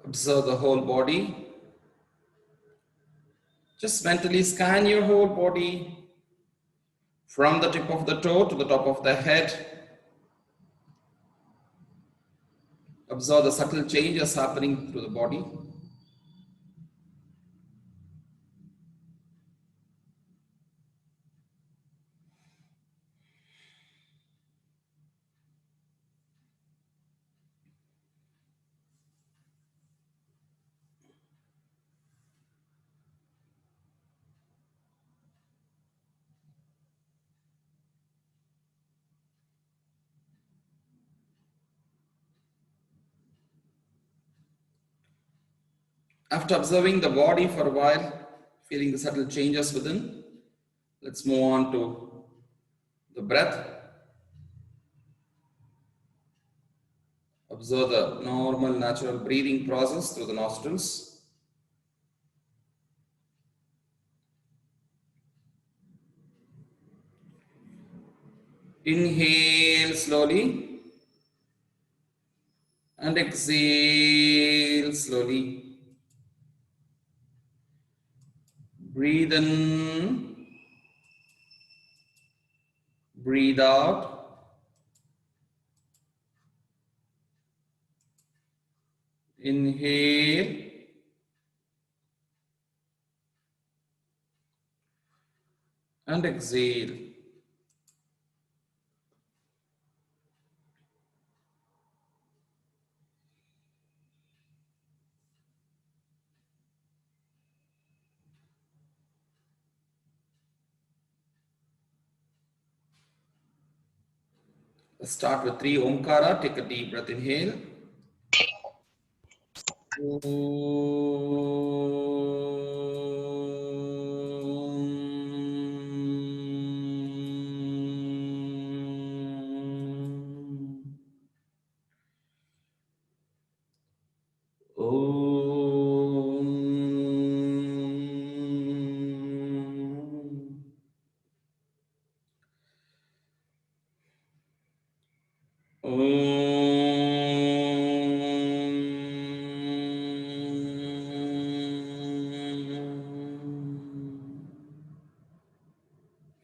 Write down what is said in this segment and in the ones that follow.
Observe the whole body. Just mentally scan your whole body from the tip of the toe to the top of the head. Observe the subtle changes happening through the body. After observing the body for a while, feeling the subtle changes within, let's move on to the breath. Observe the normal, natural breathing process through the nostrils. Inhale slowly and exhale slowly. Breathe in, breathe out. Inhale and exhale. Let's start with 3 Omkara. Take a deep breath. Inhale.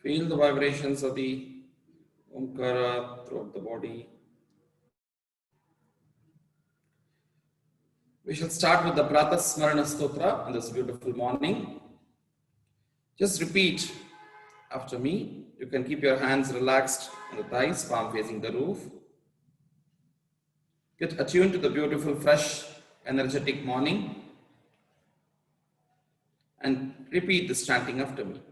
Feel the vibrations of the Omkara throughout the body. We shall start with the Pratah Smarana Stotra on this beautiful morning. Just repeat after me. You can keep your hands relaxed on the thighs, palm facing the roof. Get attuned to the beautiful, fresh, energetic morning and repeat this chanting after me.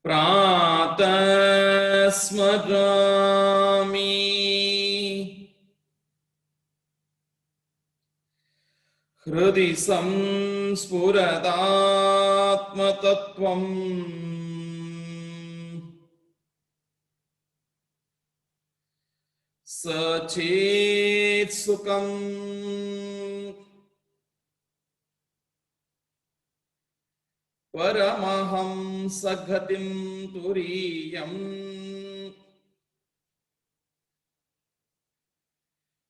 Pratah Smarami Hrudi Samspuradatmatattvam Sachet Sukham Paramaham Saghatim Turiyam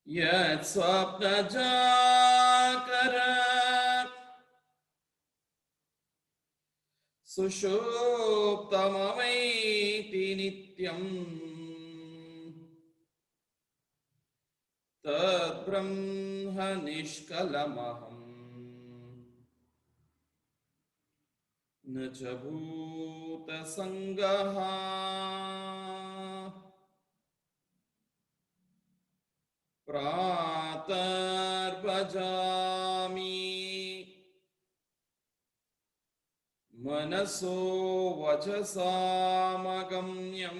Yat Swapna Jakara Sushuptamamaiti Nityam Tad Brahma Nishkalamaham Nachabhuta Sangaha Pratar Bhajami Manaso Vachasamagamyam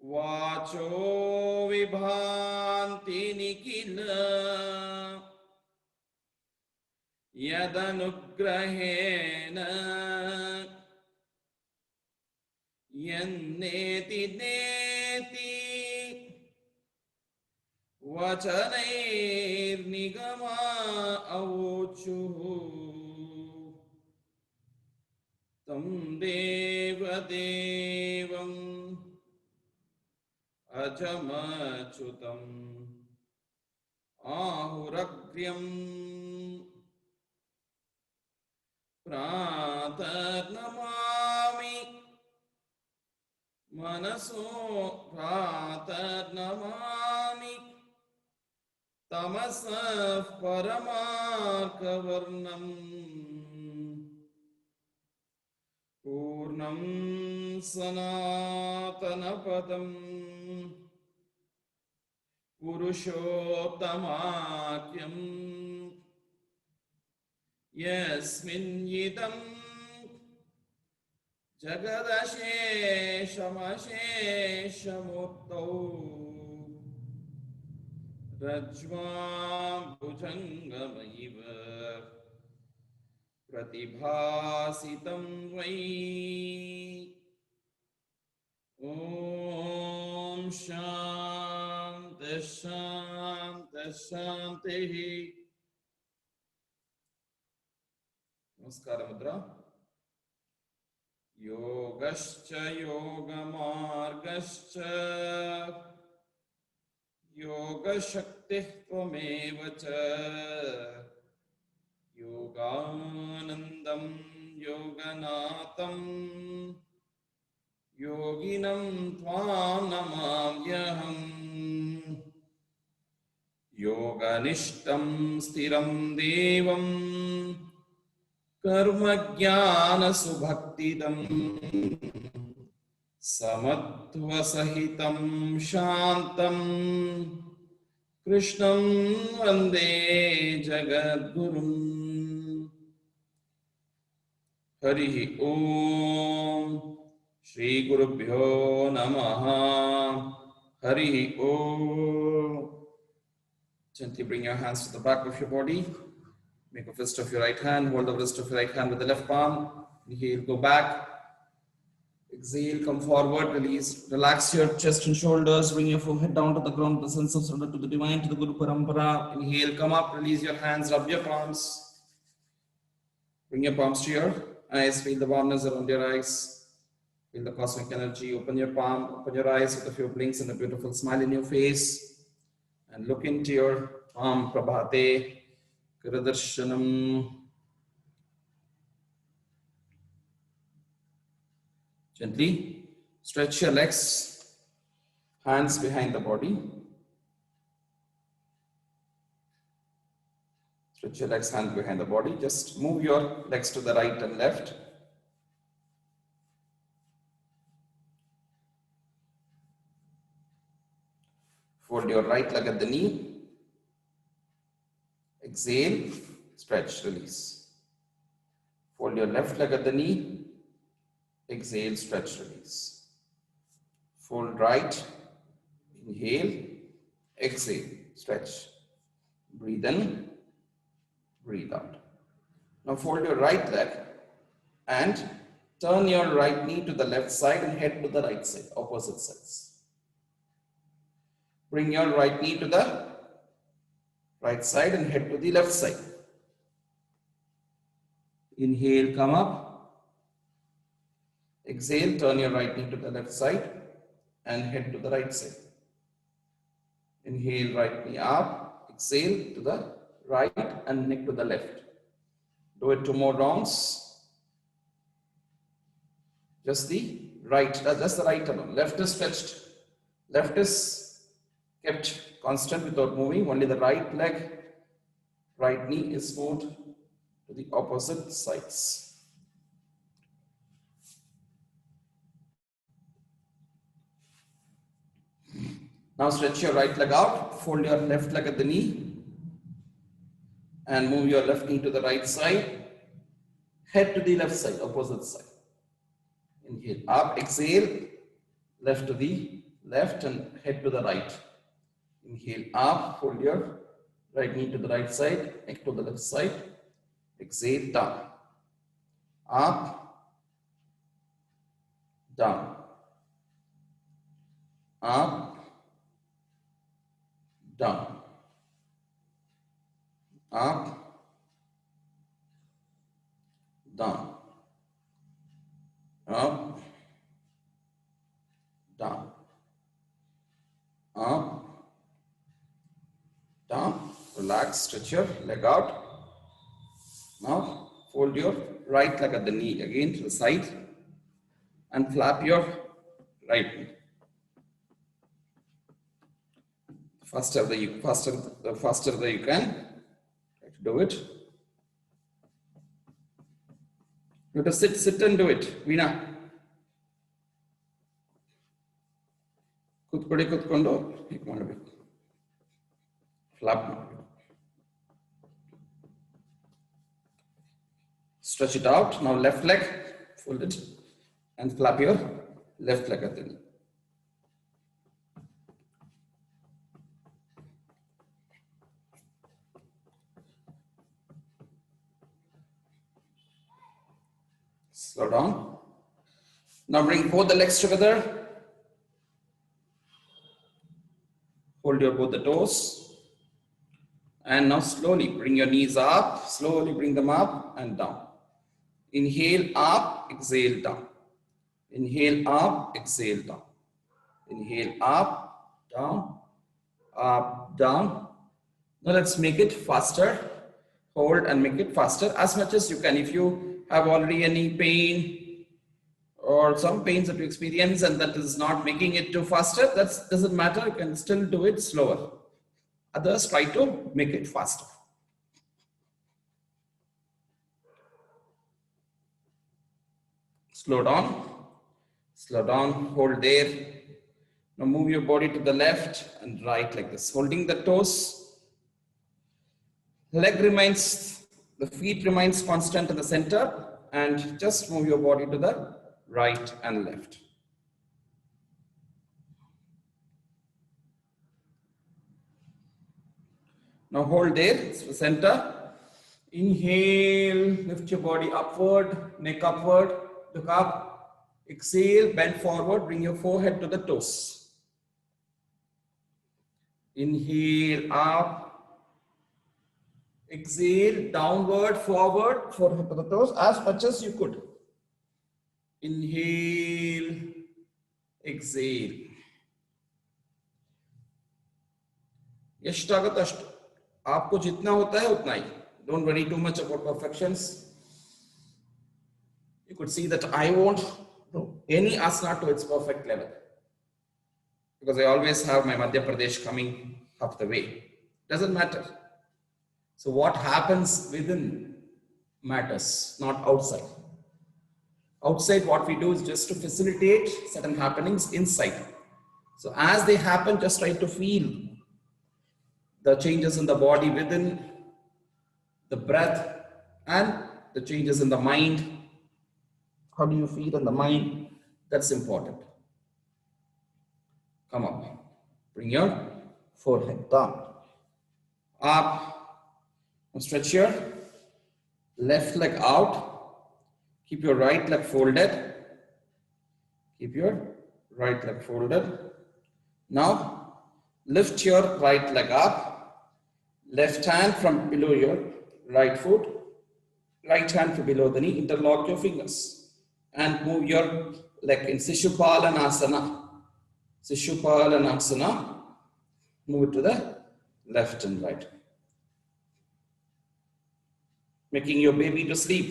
Vacho Vibhanti Nikila Yadanugrahena Yanneti Neti Vachanair Nigama Avuchuhu Tam Deva Devam अजमच्युतम् आहुरग्र्यम् प्रातर्नमामि मनसो प्रातर्नमामि तमसः परमार्कवर्णम् पूर्णं सनातनपदम् पुरुषोत्तमाख्यम् यस्मिन्निदं जगदशेषमशेषमूर्तौ रज्ज्वां भुजङ्गमैव प्रतिभासितं वै ॐ शान्ति शान्ति शान्तिः। नमस्कार मुद्रा। योगश्च योगमार्गश्च योगशक्तिः त्वमेव च योगानन्दं योगनाथं योगिनं त्वां नमाम्यहम्। योगनिष्ठं स्थिरं देवं कर्मज्ञानसुभक्तिदं समत्वसहितं शान्तं कृष्णं वन्दे जगद्गुरुम्। हरिः ॐ श्री गुरुभ्यो नमः। हरिः ॐ। Gently bring your hands to the back of your body. Make a fist of your right hand. Hold the wrist of your right hand with the left palm. Inhale, go back. Exhale, come forward, release. Relax your chest and shoulders. Bring your forehead down to the ground. The sense of surrender to the divine, to the Guru Parampara. Inhale, come up, release your hands, rub your palms. Bring your palms to your eyes. Feel the warmness around your eyes. Feel the cosmic energy. Open your palm, open your eyes with a few blinks and a beautiful smile in your face. And look into your palm, Prabhate, Kiradarshanam. Gently stretch your legs, hands behind the body. Stretch your legs, hands behind the body. Just move your legs to the right and left. Fold your right leg at the knee. Exhale, stretch, release. Fold your left leg at the knee. Exhale, stretch, release. Fold right. Inhale, exhale, stretch. Breathe in, breathe out. Now fold your right leg and turn your right knee to the left side and head to the right side, opposite sides. Bring your right knee to the right side and head to the left side. Inhale, come up. Exhale, turn your right knee to the left side and head to the right side. Inhale, right knee up. Exhale to the right and neck to the left. Do it 2 more rounds. Just the right alone. Left is stretched. Left is kept constant without moving. Only the right leg, right knee is moved to the opposite sides. Now stretch your right leg out. Fold your left leg at the knee and move your left knee to the right side. Head to the left side, opposite side. Inhale up, exhale, left to the left and head to the right. Inhale up, hold your right knee to the right side, neck to the left side. Exhale, down. Up, down. Up, down. Up, down. Up, down. up, down, relax, stretch your leg out. Now fold your right leg at the knee again to the side and flap your right knee. Faster the you can. Try to do it. You have to sit and do it. Veena. ಕೂತ್ಕೊಂಡು ಹೀಗೆ ಮಾಡಬೇಕು. Flap ಮಾಡಬೇಕು. Stretch it out. Now left leg, fold it and flap your left leg at the knee. Slow down. Now bring both the legs together. Hold your both the toes. And now slowly bring your knees up. Slowly bring them up and down. Inhale up, exhale down. Inhale up, exhale down. Inhale up, down, up, down. Now let's make it faster. Hold and make it faster as much as you can. If you have already any pain or some pains that you experience and that is not making it too faster, that doesn't matter. You can still do it slower. Others try to make it faster. Slow down, hold there. Now move your body to the left and right like this, holding the toes. The feet remains constant in the center, and just move your body to the right and left. Now hold there, it's the center. Inhale, lift your body upward, neck upward, look up. Exhale, bend forward, bring your forehead to the toes. Inhale, up. Exhale, downward, forward, forehead to the toes, as much as you could. Inhale, exhale. यष्टागत अष्ट आपको जितना होता है उतना ही. Don't worry too much about perfections. You could see that I won't do any asana to its perfect level because I always have my Madhya Pradesh coming half the way. Doesn't matter. So what happens within matters, not outside. Outside, what we do is just to facilitate certain happenings inside. So as they happen, just try to feel the changes in the body within, the breath, and the changes in the mind. How do you feel in the mind? That's important. Come up. Bring your forehead down. Up. Stretch your left leg out. Keep your right leg folded. Keep your right leg folded. Now, lift your right leg up. Left hand from below your right foot. Right hand from below the knee. Interlock your fingers. And move your leg in Sishupalanasana. Sishupalanasana. Move it to the left and right. Making your baby to sleep.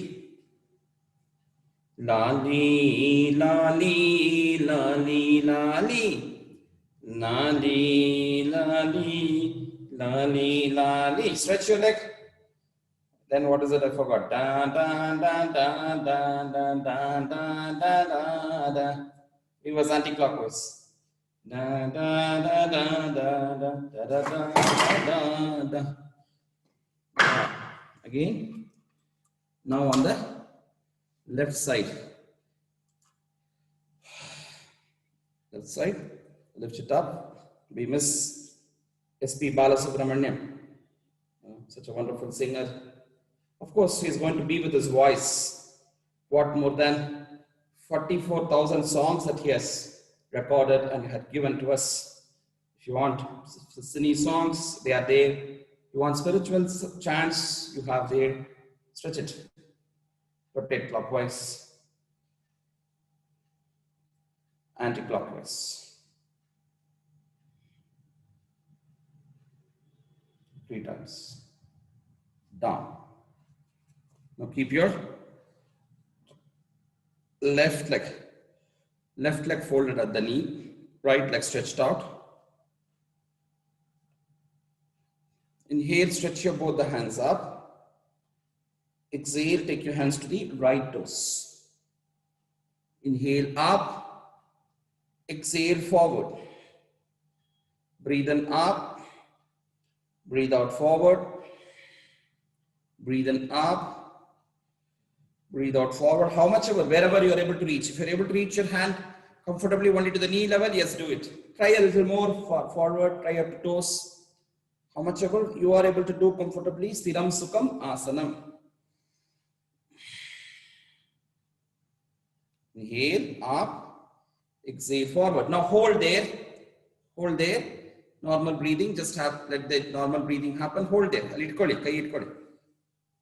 Lali, lali, lali, lali. Lali, lali, lali, lali. Stretch your leg. Then what is it? I forgot. Da, da, da, da, da, da, da, da, da, da, da. It was anti-clockwise. Da, da, da, da, da, da, da, da, da, da. Again. Now on the left side. Left side. Lift it up. We miss S.P. Balasubramaniam. Such a wonderful singer. Of course, he is going to be with his voice. What more than 44,000 songs that he has recorded and had given to us. If you want Sini songs, they are there. You want spiritual chants, you have there. Stretch it. Rotate clockwise. Anti-clockwise. 3 times. Down. Now keep your left leg folded at the knee, right leg stretched out. Inhale, stretch your both the hands up. Exhale, take your hands to the right toes. Inhale up, exhale forward. Breathe in up, breathe out forward. Breathe in up, breathe out forward. How much ever, wherever you are able to reach. If you are able to reach your hand comfortably only to the knee level, yes, do it. Try a little more forward, try up to toes. How much ever you are able to do comfortably. Sthiram Sukham Asanam. Inhale, up, exhale, forward. Now hold there, hold there. Normal breathing, just let the normal breathing happen. Hold there. Kai itkoli.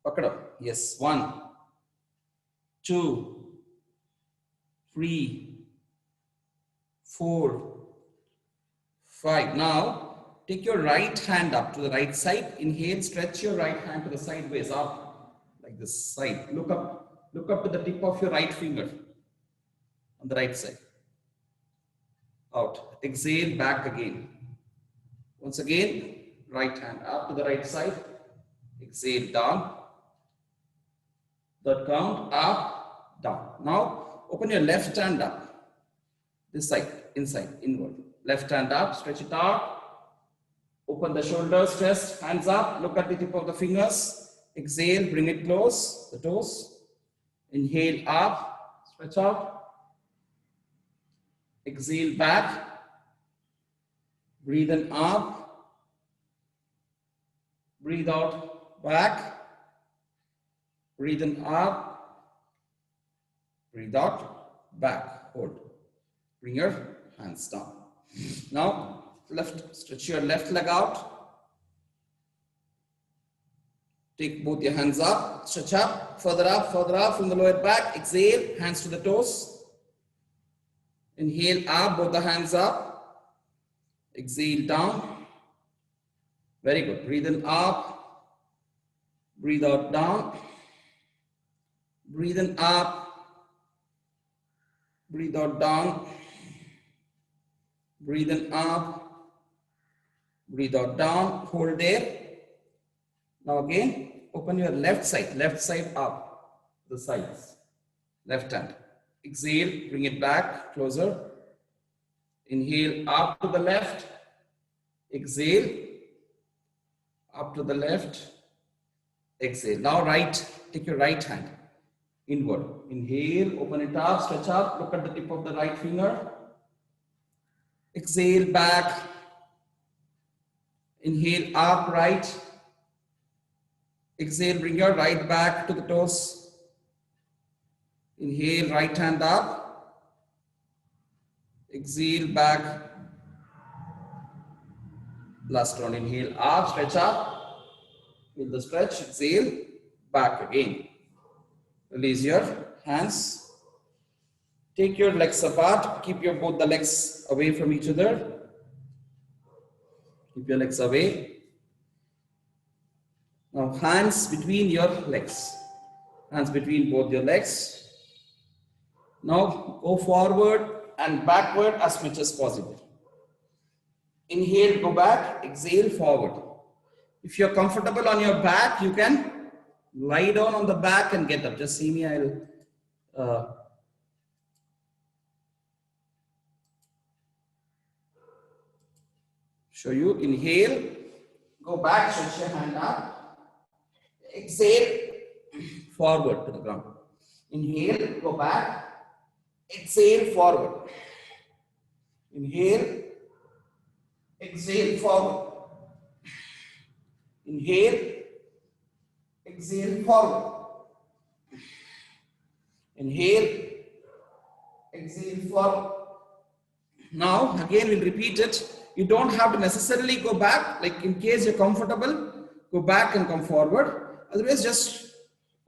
Pakado. Yes, 1, 2, 3, 4, 5. Now, take your right hand up to the right side. Inhale, stretch your right hand to the sideways up, like this side. Look up to the tip of your right finger on the right side. Out. Exhale, back again. Once again, right hand up to the right side. Exhale, down. Third count, up, down. Now, open your left hand up. This side, inside, inward. Left hand up, stretch it out. Open the shoulders, chest, hands up. Look at the tip of the fingers. Exhale, bring it close, the toes. Inhale, up, stretch out. Exhale, back. Breathe in up. Breathe out, back. Breathe in up. Breathe out, back. Hold. Bring your hands down. Now, stretch your left leg out. Take both your hands up. Stretch up, further up from the lower back. Exhale, hands to the toes. Inhale up, both the hands up. Exhale down. Very good. Breathe in up. Breathe out down. Breathe in up. Breathe out down. Breathe in up. Breathe out down. Hold there. Now again, open your left side up. The sides. Left hand. Exhale, bring it back closer. Inhale up to the left. Exhale. Up to the left. Exhale. Now right, take your right hand inward. Inhale, open it up, stretch up, look at the tip of the right finger. Exhale, back. Inhale, up, right. Exhale, bring your right back to the toes. Inhale, right hand up. Exhale, back. Last round, inhale, up, stretch up. Feel the stretch, exhale, back again. Release your hands. Take your legs apart. Keep your both the legs away from each other. Keep your legs away. Now hands between your legs. Hands between both your legs. Now go forward and backward as much as possible. Inhale, go back. Exhale, forward. If you're comfortable on your back, you can lie down on the back and get up. Just see me, I'll show you. Inhale, go back, stretch your hand up. Exhale, forward to the ground. Inhale, go back. Exhale, forward. Inhale, exhale, forward. Inhale, exhale, forward. Inhale, exhale, forward. Now, again, we'll repeat it. You don't have to necessarily go back. Like in case you're comfortable, go back and come forward. Otherwise, just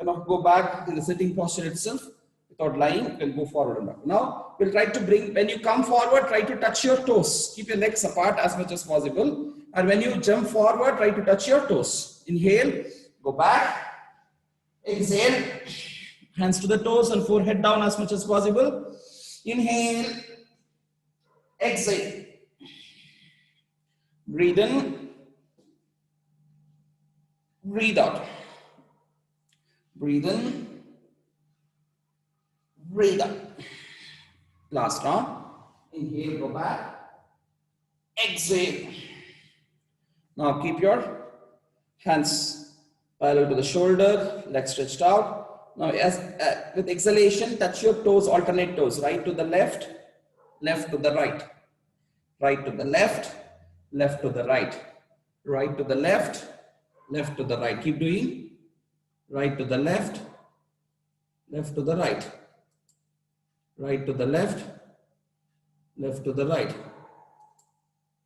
go back in the sitting posture itself without lying. You can go forward and back. Now, we'll try to bring, when you come forward, try to touch your toes. Keep your legs apart as much as possible. And when you jump forward, try to touch your toes. Inhale, go back. Exhale, hands to the toes and forehead down as much as possible. Inhale, exhale. Breathe in, breathe out. Breathe in, breathe out. Last round. Inhale, go back. Exhale. Now keep your hands parallel to the shoulder, legs stretched out. Now with exhalation, touch your toes, alternate toes, right to the left, left to the right, right to the left, left to the right, right to the left, left to the right. Keep doing. Right to the left, left to the right, right to the left, left to the right,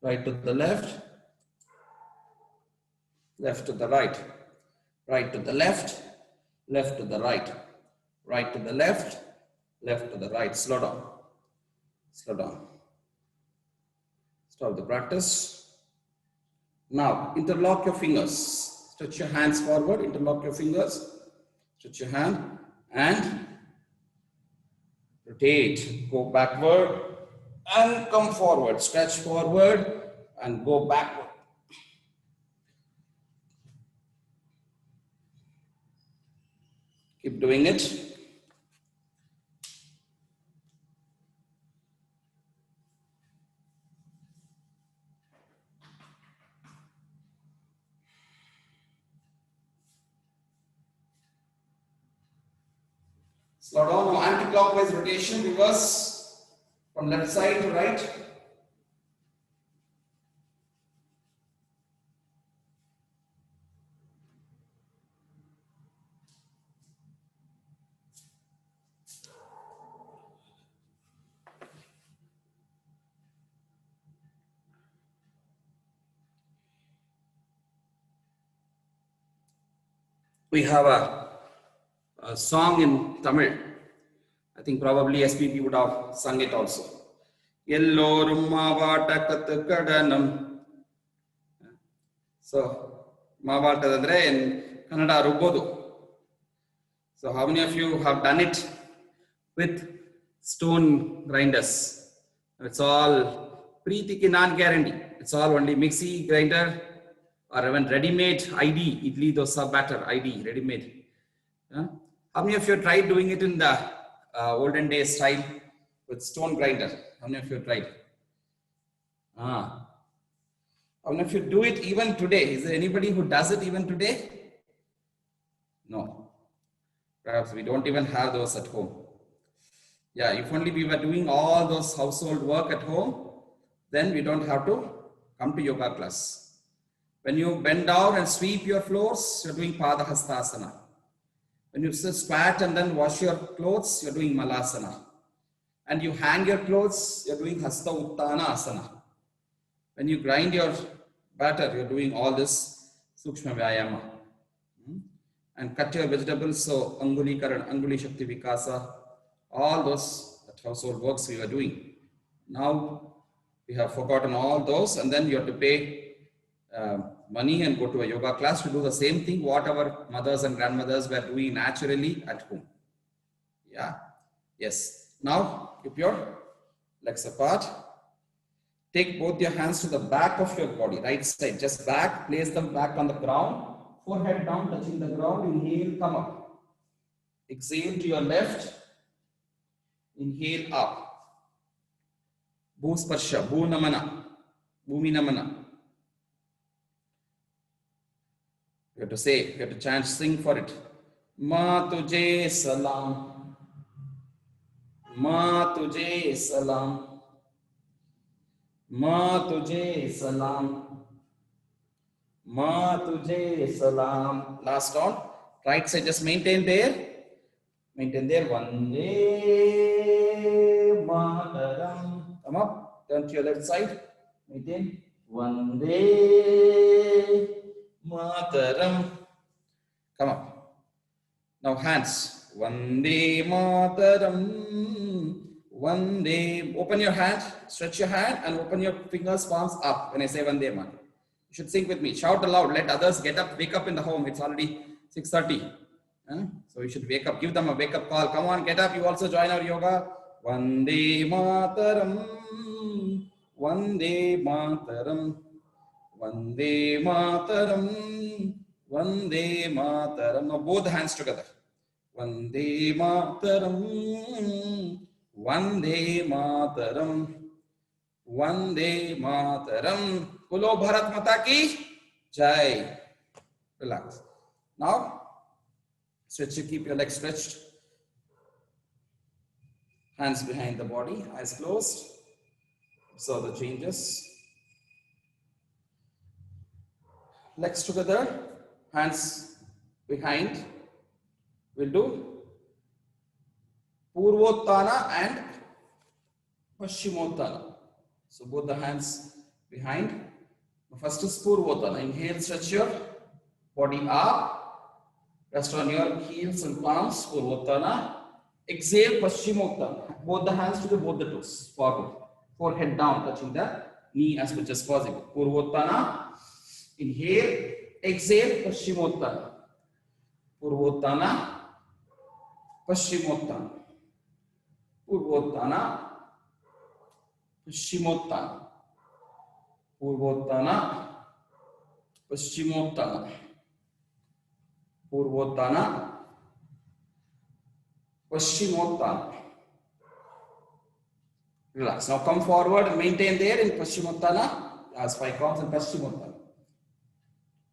right to the left, left to the right, right to the left, left to the right, right to the left, left to the right. Slow down, slow down. Stop the practice. Now interlock your fingers. Stretch your hands forward, interlock your fingers, stretch your hand and rotate. Go backward and come forward. Stretch forward and go backward. Keep doing it. Slow down. Now anti-clockwise rotation, reverse from left side to right. We have a song in Tamil. I think probably SPP would have sung it also. Yellorum Mavata Katakadanam. So, Mavata andre in Kannada Rubodu. So, how many of you have done it with stone grinders? It's all Preeti non guarantee. It's all only mixie grinder or even ready-made ID, idli dosa batter, ID, ready-made. How many of you tried doing it in the olden days style with stone grinder? How many of you tried? How many of you do it even today? Is there anybody who does it even today? No. Perhaps we don't even have those at home. Yeah, if only we were doing all those household work at home, then we don't have to come to yoga class. When you bend down and sweep your floors, you're doing Padahastasana. When you squat and then wash your clothes, you're doing Malasana. And you hang your clothes, you're doing Hasta Uttana Asana. When you grind your batter, you're doing all this Sukshma Vyayama. And cut your vegetables, so Anguli Karan, Anguli Shakti Vikasa, all those household works we were doing. Now we have forgotten all those, and then you have to pay money and go to a yoga class to do the same thing what our mothers and grandmothers were doing naturally at home. Yeah. Yes. Now keep your legs apart. Take both your hands to the back of your body, right side, just back. Place them back on the ground. Forehead down, touching the ground. Inhale, come up. Exhale to your left. Inhale up. Bhusparsha, Bhu Namana, Bhumi Namana. You have to say, you have to chant, sing for it. Ma tujhe salam. Ma tujhe salam. Ma tujhe salam. Ma tujhe salam. Last on. Right side, just maintain there. Maintain there. Vande Mataram. Come up. Turn to your left side. Maintain. Vande Mataram. Come up. Now hands. Vande Mataram. Vande. Open your hand. Stretch your hand and open your fingers, palms up when I say Vande Mataram. You should sing with me. Shout aloud. Let others get up. Wake up in the home. It's already 6:30. So you should wake up. Give them a wake up call. Come on, get up. You also join our yoga. Vande Mataram. Vande Mataram. Vande Mataram. Vande Mataram. Now both hands together. Vande Mataram. Vande Mataram. Vande Mataram. Bolo Bharat Mata ki Jai. Relax. Now, stretch. Keep your legs stretched. Hands behind the body. Eyes closed. Observe the changes. Legs together. Hands behind. We'll do Purvottana and Paschimottana. So both the hands behind. First is Purvottana. Inhale, stretch your body up. Rest on your heels and palms. Purvottana. Exhale, Paschimottana. Both the hands to both the toes. Forward. Forehead down, touching the knee as much as possible. Purvottana. Inhale. Exhale, Paschimottana. Purvottana. Paschimottana. Purvottana. Paschimottana. Purvottana. Paschimottana. Purvottana. Paschimottana. Relax. Now come forward and maintain there in Paschimottana. As 5 counts in Paschimottana.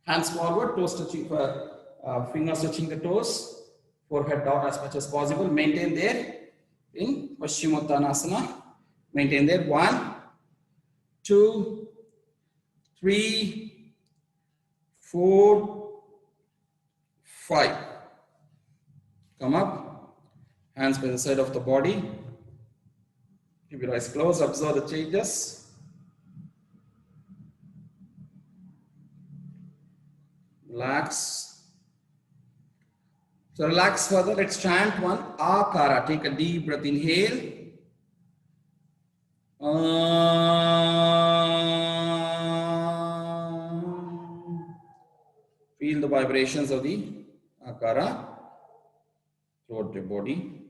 Hands forward, toes touching, fingers touching the toes. Forehead down as much as possible. Maintain there in Paschimottanasana. Maintain there. 1, 2, 3, 4, 5. Come up. Hands by the side of the body. Keep your eyes closed. Observe the changes. Relax. So relax further. Let's chant one Akara. Take a deep breath. Inhale. Feel the vibrations of the Akara throughout your body,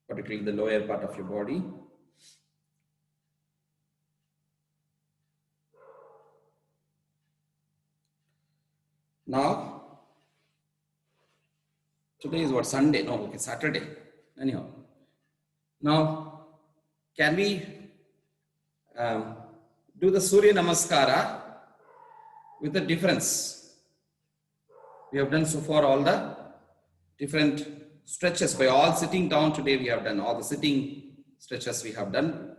particularly the lower part of your body. Now, today is what, Sunday? No, okay, Saturday. Anyhow, now can we do the Surya Namaskara with a difference? We have done so far all the different stretches. By all sitting down today, we have done all the sitting stretches we have done.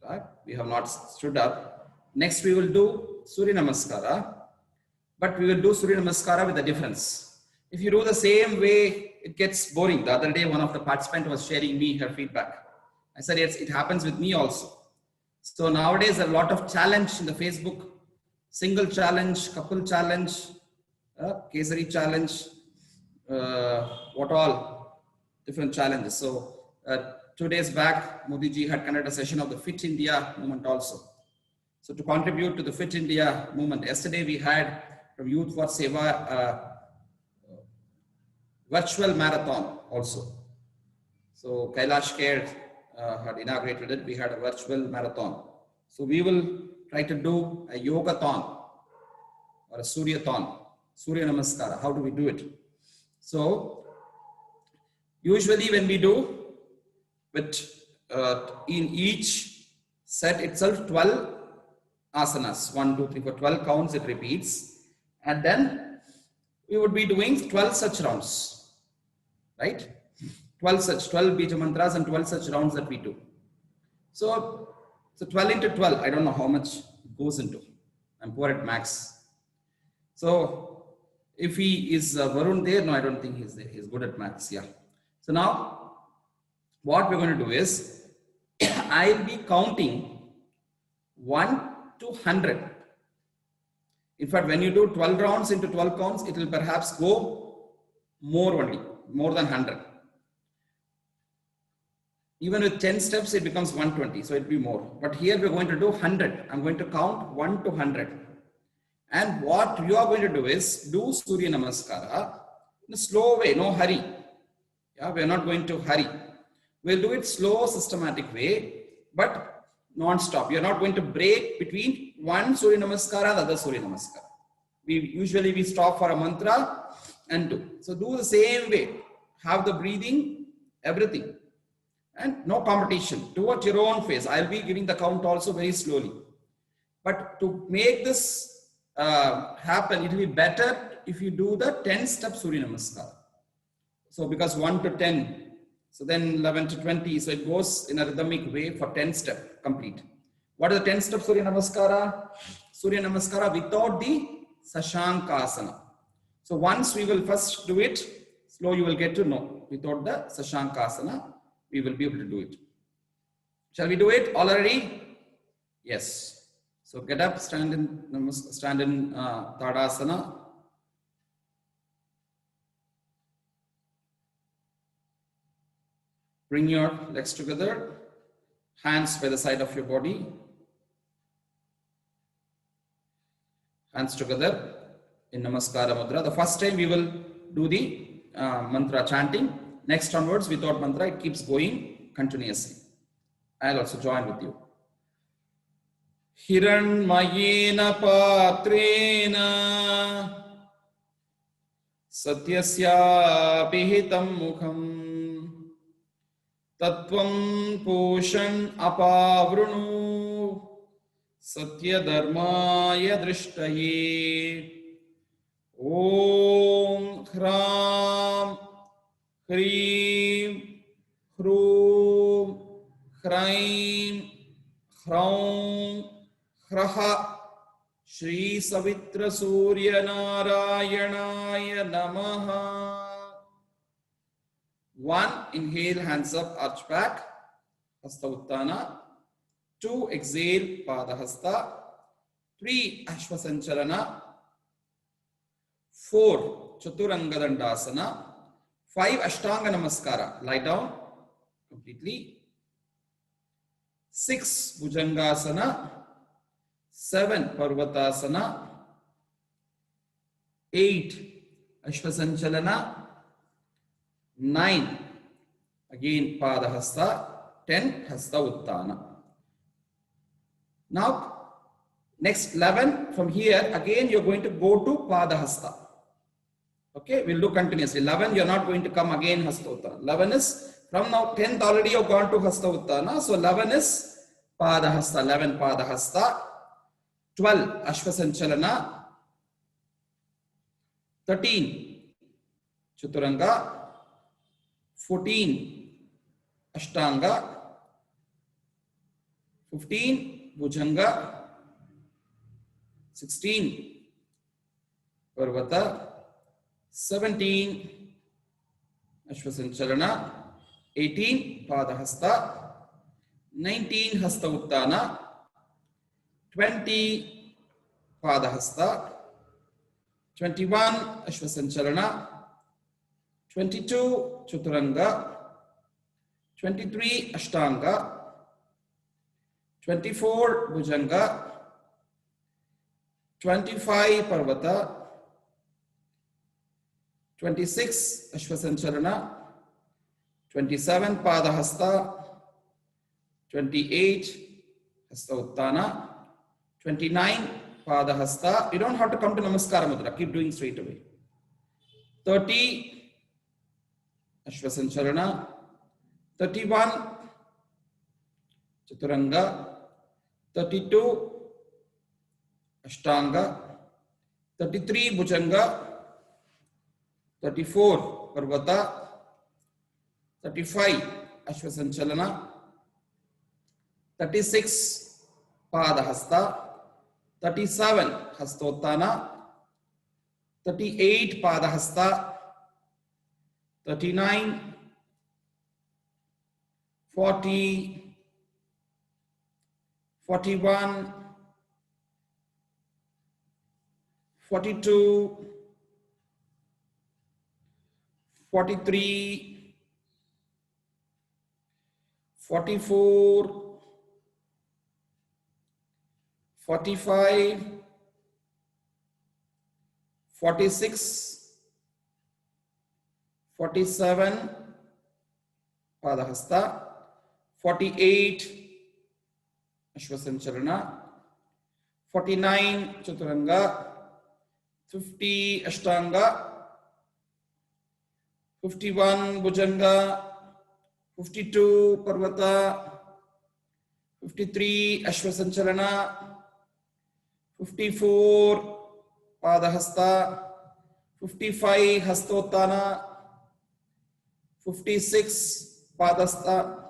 Right? We have not stood up. Next, we will do Surya Namaskara. But we will do Surya Namaskara with a difference. If you do the same way, it gets boring. The other day, one of the participants was sharing me her feedback. I said, yes, it happens with me also. So nowadays, a lot of challenge in the Facebook, single challenge, couple challenge, Kesari challenge, what all different challenges. So 2 days back, Modi ji had conducted a session of the Fit India movement also. So to contribute to the Fit India movement, yesterday we had from Youth for Seva virtual marathon also. So Kailash Kher had inaugurated it. We had a virtual marathon. So we will try to do a yogathon or a suryathon, Surya Namaskara. How do we do it? So usually when we do, but in each set itself 12 asanas, 1, 2, 3, 4, 12 counts it repeats. And then we would be doing 12 such rounds, right? 12 Bija Mantras and 12 such rounds that we do. So 12 into 12, I don't know how much it goes into. I'm poor at max. So if he is Varun there, no, I don't think he's there. He's good at maths, yeah. So now what we're going to do is I'll be counting 1 to 100. In fact, when you do 12 rounds into 12 counts, it will perhaps go more only, more than 100. Even with 10 steps, it becomes 120, so it will be more. But here we're going to do 100. I'm going to count 1 to 100. And what you are going to do is do Surya Namaskara in a slow way, no hurry. Yeah, we are not going to hurry. We'll do it slow, systematic way, but non-stop. You're not going to break between one Surya Namaskara and the other Surya Namaskara. We stop for a mantra and do. So do the same way. Have the breathing, everything. And no competition. Do at your own pace. I'll be giving the count also very slowly. But to make this happen, it will be better if you do the 10-step Surya Namaskara. So because 1 to 10, so then 11 to 20, so it goes in a rhythmic way for 10-step complete. What are the 10-step Surya Namaskara? Surya Namaskara without the Sashankasana. So once we will first do it, slow you will get to know. Without the Sashankasana, we will be able to do it. Shall we do it already? Yes. So get up, stand in Tadasana. Bring your legs together, hands by the side of your body. Hands together in Namaskara Mudra. The first time we will do the mantra chanting. Next onwards, without mantra, it keeps going continuously. I'll also join with you. Hiranmayena patrena satyasya pihitam mukham Tatvam Poshan Apavrunu Satya Dharmaya Drishtaye Om Hram Hrim Hrum Hraim Hraum Hraha Shri Savitra Surya Narayanaya Namaha. 1, inhale, hands up, arch back, Hasta Uttana. 2, exhale, Pada Hasta. 3, Ashvasancharana. 4, Chaturanga Dandasana. 5, Ashtanga Namaskara, lie down completely. 6, Bhujangasana. 7, Parvatasana. 8, Ashvasanchalana. 9, again Pada Hasta. 10, Hasta Uttana. Now, next 11, from here, again you're going to go to Pada Hasta. Okay, we'll do continuously. 11, you're not going to come again Hasta Uttana. 11 is, from now 10th already you've gone to Hasta Uttana. So 11 is Pada Hasta, 11 Pada Hasta. 12, Ashvasanchalana. 13, Chaturanga. 14, Ashtanga. 15, Bhujanga. 16, Parvata. 17, Ashvasanchalana. 18, Padahasta. 19, Hasta Uttana. 20, Padahasta. 21, Ashvasanchalana. 22, Chaturanga. 23, Ashtanga. 24, Bhujanga. 25, Parvata. 26, Ashvasanchalana. 27, Padahasta. 28, Hasta Uttana. 29, Padahasta. You don't have to come to Namaskara Mudra. Keep doing straight away. 30, Ashvasanchalana. 31, Chaturanga. 32, Ashtanga. 33, Bhujanga. 34, Parvata. 35, Ashvasanchalana. 36, Padahasta. 37, Hastottana. 38, Padahasta. 39, 40, 41, 42, 43, 44, 45, 46, 47, Padahasta, 48, Ashvasanchalana, 49, Chaturanga, 50, Ashtanga, 51, Bhujanga, 52, Parvata, 53, Ashvasanchalana, 54, Padahasta, 55, Hastotana, 56, Padasta,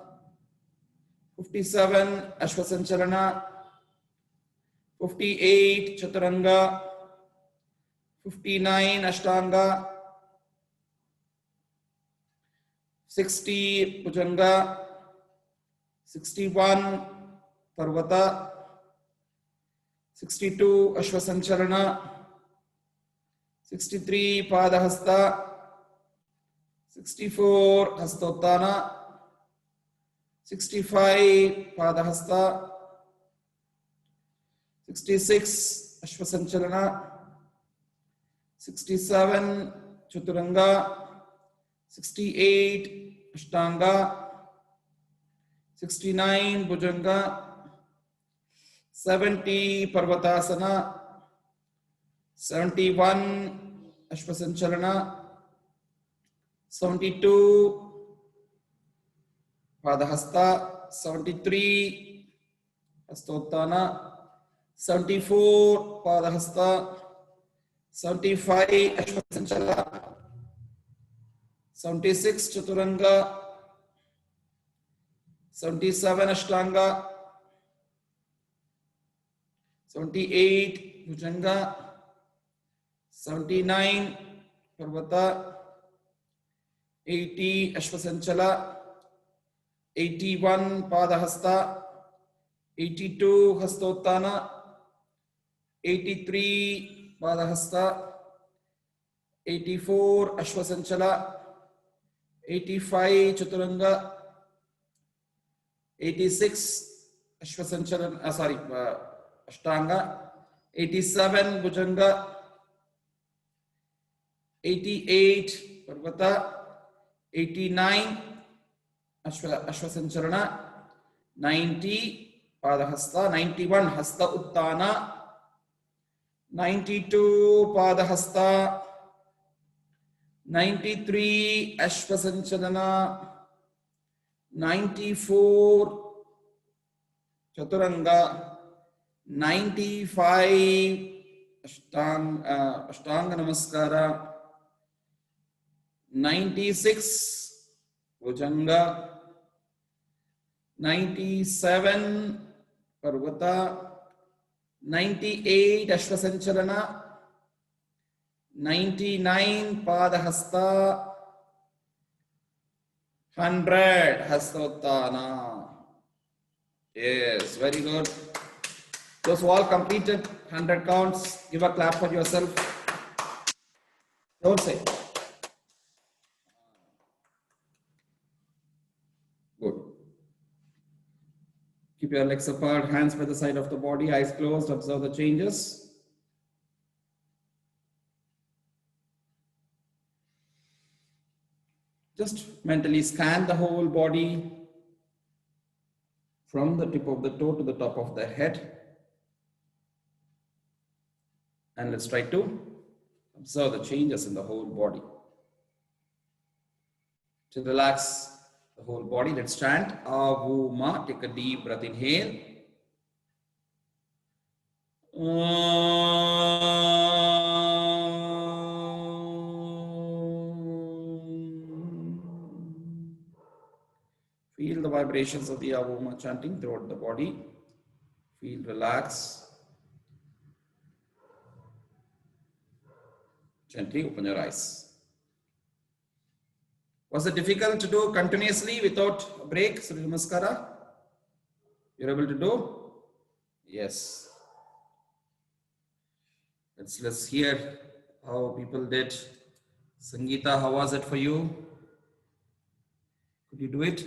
57, Ashvasanchalana, 58, Chaturanga, 59, Ashtanga, 60, Bhujanga, 61, Parvata, 62, Ashvasanchalana, 63, Padahasta, 64, Hastotana, 65, Padahasta, 66, Ashvasanchalana, 67, Chaturanga, 68, Ashtanga, 69, Bhujanga, 70, Parvatasana, 71, Ashvasanchalana, 72, Padahasta, 73, Hastotana, 74, Padahasta, 75, Ashvasanchalana, 76, Chaturanga, 77, Ashtanga, 78, Bhujanga, 79, Parvata, 80, Ashvasanchala, 81, Padahasta, 82, Hastotana, 83, Padahasta, 84, Ashvasanchala, 85, Chaturanga, 86, Ashvasanchala, Ashtanga, 87, Bhujanga, 88, Parvata, 89, Ashvasanchalana, 90, Padahasta, 91, Hasta Uttana, 92, Padahasta, 93, Ashvasanchalana, 94, Chaturanga, 95, Ashtanga Namaskara, 96, Bhujanga, 97, Parvata, 98, Ashvasanchalana, 99, Padahasta, 100, Hastotana. Yes, very good. Those who all completed 100 counts, give a clap for yourself. Don't say. Good. Keep your legs apart, hands by the side of the body, eyes closed, observe the changes. Just mentally scan the whole body from the tip of the toe to the top of the head. And let's try to observe the changes in the whole body. To relax the whole body, let's chant Avuma. Take a deep breath, inhale. Feel the vibrations of the Avuma chanting throughout the body. Feel relaxed. Gently open your eyes. Was it difficult to do continuously without a break, Surya Namaskara? You're able to do? Yes. Let's hear how people did. Sangeeta, how was it for you? Could you do it?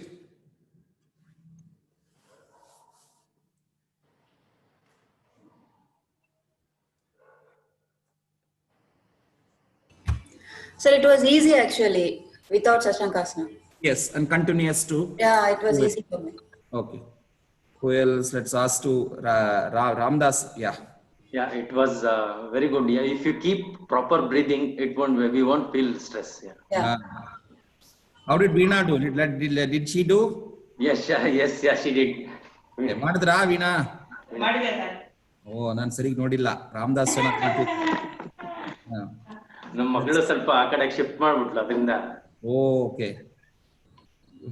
So it was easy actually without Shashankasana. Yes, and continuous too. Yeah, it was easy for me. Okay. Who else? Let's ask to Ramdas. Yeah. Yeah, it was very good. Yeah, if you keep proper breathing, we won't feel stress. Yeah. Yeah. How did Veena do? Did she do? Yes, yes, yeah, she did. ಮಾಡಿದ್ರಾ ವೀಣಾ? ಓ ನಾನು ಸರಿಗ್ ನೋಡಿಲ್ಲ ರಾಮದಾಸ್ ನಮ್ಮ ಮಗಳು ಸ್ವಲ್ಪ ಆ ಕಡೆ shift ಮಾಡ್ಬಿಟ್ಲು ಅದರಿಂದ. Okay.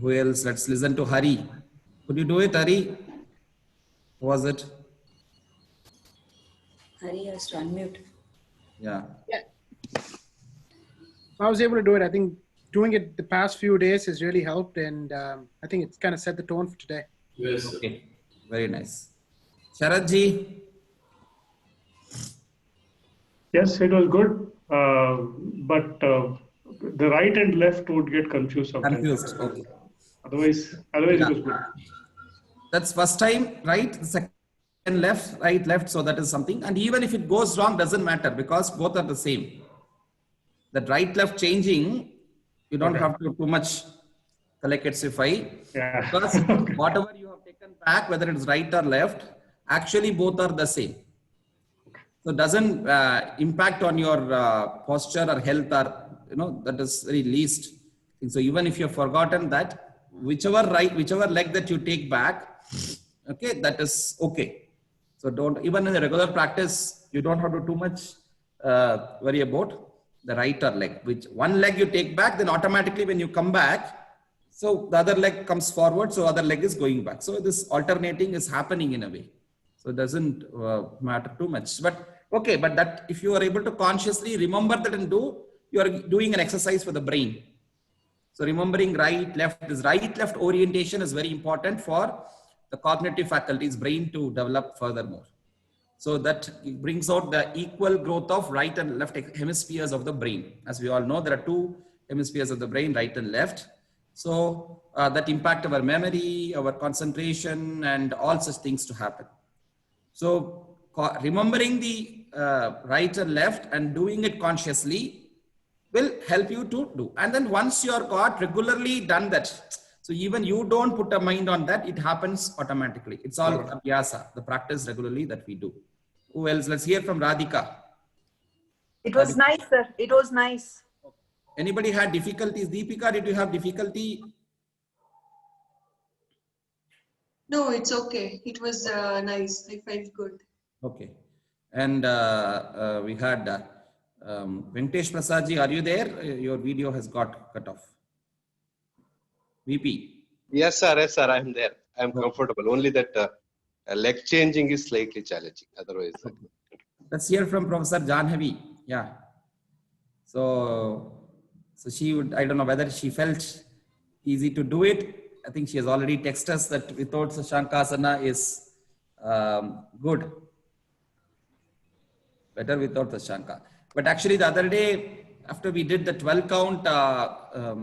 Who else? Let's listen to Hari. Could you do it, Hari? Who was it? Hari has to unmute. Yeah. I was able to do it. I think doing it the past few days has really helped, and I think it's kind of set the tone for today. Yes. Okay. Very nice. Sharad ji. Yes, it was good. But the right and left would get confused sometimes. Confused. Okay. Otherwise it was good. That's first time, right? The second left, right, left. So that is something. And even if it goes wrong, doesn't matter because both are the same. That right, left changing, you don't have to too much collectivify. Yeah. Because whatever you have taken back, whether it's right or left, actually both are the same. So it doesn't impact on your posture or health or, that is very least. So even if you've forgotten that, whichever leg that you take back, okay, that is okay. So even in the regular practice, you don't have to too much worry about the right or leg. Which one leg you take back, then automatically when you come back, so the other leg comes forward, so other leg is going back. So this alternating is happening in a way. So it doesn't matter too much. But okay, but that if you are able to consciously remember that and do, you are doing an exercise for the brain. So remembering right, left, this right-left orientation is very important for the cognitive faculties, brain to develop furthermore. So that brings out the equal growth of right and left hemispheres of the brain. As we all know, there are two hemispheres of the brain, right and left. So that impact our memory, our concentration, and all such things to happen. So remembering the right and left and doing it consciously will help you to do. And then once you are got regularly done that, so even you don't put a mind on that, it happens automatically. It's all abhyasa, the practice regularly that we do. Who else? Let's hear from Radhika. It was nice, sir. It was nice. Anybody had difficulties? Deepika, did you have difficulty? No, it's okay. It was nice. I felt good. Okay. And we had Venkatesh Prasadji, are you there? Your video has got cut off. VP. Yes, sir. Yes, sir. I'm there. I'm comfortable. Only that leg changing is slightly challenging. Otherwise, okay. Let's hear from Professor Janhavi. Yeah. So she would, I don't know whether she felt easy to do it. I think she has already texted us that without Shashankasana is good. Better without Shashanka. But actually the other day, after we did the 12 count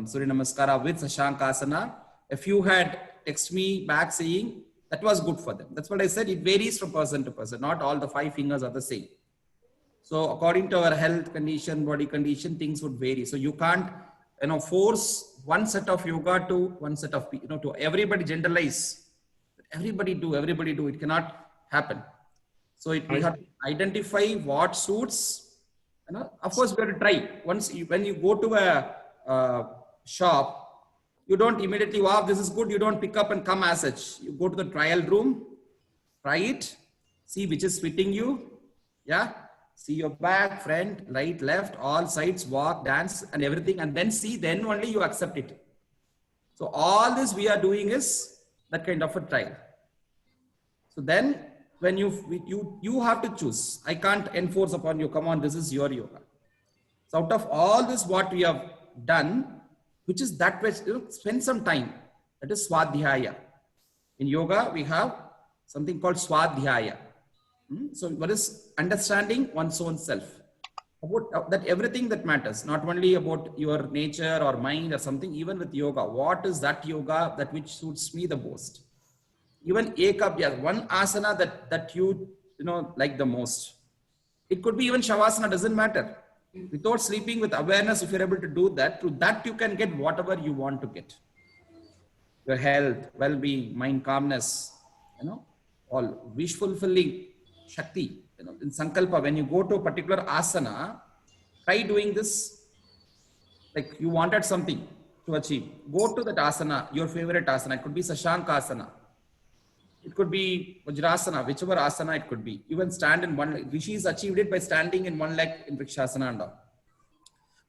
Surya Namaskara with Shashankasana, a few had texted me back saying that was good for them. That's what I said. It varies from person to person. Not all the 5 fingers are the same. So according to our health condition, body condition, things would vary. So you can't, force one set of yoga to one set of, to everybody generalize. Everybody do. It cannot happen. So we have to identify what suits. Of course, we have to try. When you go to a shop, you don't immediately, wow, this is good. You don't pick up and come as such. You go to the trial room, try it, see which is fitting you. Yeah. See your back, front, right, left, all sides, walk, dance, and everything. And then see, then only you accept it. So all this we are doing is that kind of a trial. So then when you have to choose. I can't enforce upon you, come on, this is your yoga. So out of all this, what we have done, which is that way, spend some time. That is Swadhyaya. In yoga, we have something called Swadhyaya. So what is understanding one's own self? About that everything that matters, not only about your nature or mind or something, even with yoga, what is that yoga that which suits me the most? Even ekabhyas, one asana that you like the most. It could be even Shavasana, doesn't matter. Without sleeping, with awareness, if you're able to do that, through that you can get whatever you want to get. Your health, well-being, mind calmness, all wish fulfilling Shakti. In Sankalpa, when you go to a particular asana, try doing this. Like you wanted something to achieve. Go to that asana, your favorite asana. It could be Sashanka asana. It could be Vajrasana, whichever asana it could be. Even stand in one leg. Rishis achieved it by standing in one leg in Vrikshasana and all.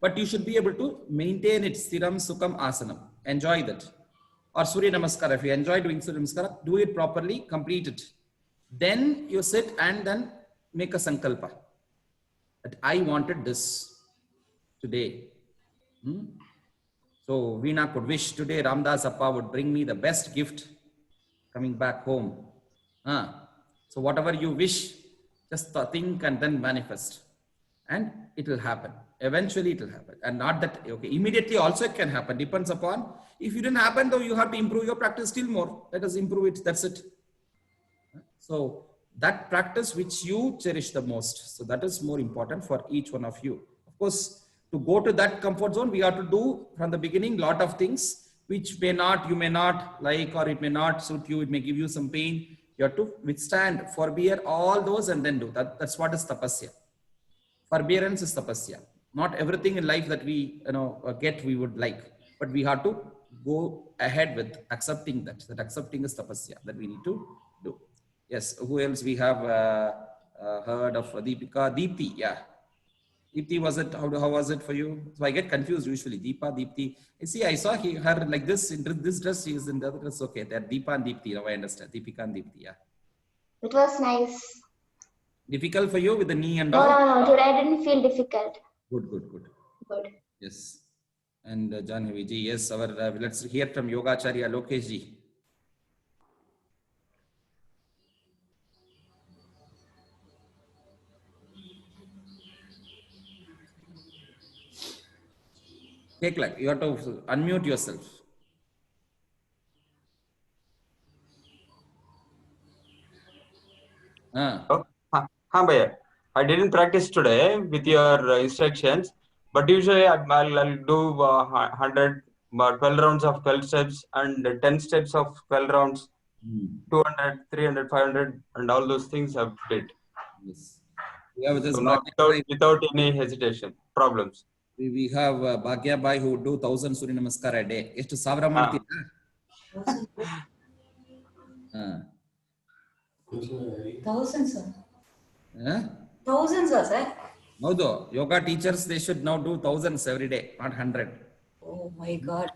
But you should be able to maintain it. Stiram Sukham Asanam. Enjoy that. Or Surya Namaskara. If you enjoy doing Surya Namaskara, do it properly, complete it. Then you sit and then make a sankalpa. That I wanted this today. So Veena could wish today Ramdas Appa would bring me the best gift coming back home. So whatever you wish, just think and then manifest. And it will happen. Eventually it will happen. And not that, okay, immediately also it can happen. Depends upon, if it didn't happen though, you have to improve your practice still more. Let us improve it, that's it. So that practice which you cherish the most. So that is more important for each one of you. Of course, to go to that comfort zone, we have to do from the beginning lot of things which you may not like, or it may not suit you. It may give you some pain. You have to withstand, forbear all those and then do that. That's what is tapasya. Forbearance is tapasya. Not everything in life that we get we would like, but we have to go ahead with accepting that. That accepting is tapasya that we need to do. Yes. Who else we have heard of? Deepika, Deepti. Yeah. Deepti, was it, how was it for you? So I get confused usually. Deepa, Deepti. You see, I saw her like this, in this dress, she is in the other dress. Okay, they're Deepa and Deepti. Now I understand. Deepika and Deepti, yeah. It was nice. Difficult for you with the knee and No, all? no, today I didn't feel difficult. Good. Good. Yes. And Janhavi ji, yes, let's hear from Yogacharya Lokesh ji. Take like, you have to unmute yourself. Bhaiya. I didn't practice today with your instructions, but usually I'll do 100, 12 rounds of 12 steps and 10 steps of 12 rounds, 200, 300, 500, and all those things I've did. Yes. We have this So without any hesitation, problems. We have Bhagya Bhai who do 1000 Surya Namaskar a day. ಎಷ್ಟು ಸಾವಿರ ಮಾಡ್ತೀರಾ? Thousands, sir. Huh? Thousands, sir. ಹೌದು, yoga teachers, they should now do thousands every day, not 100. Oh my God.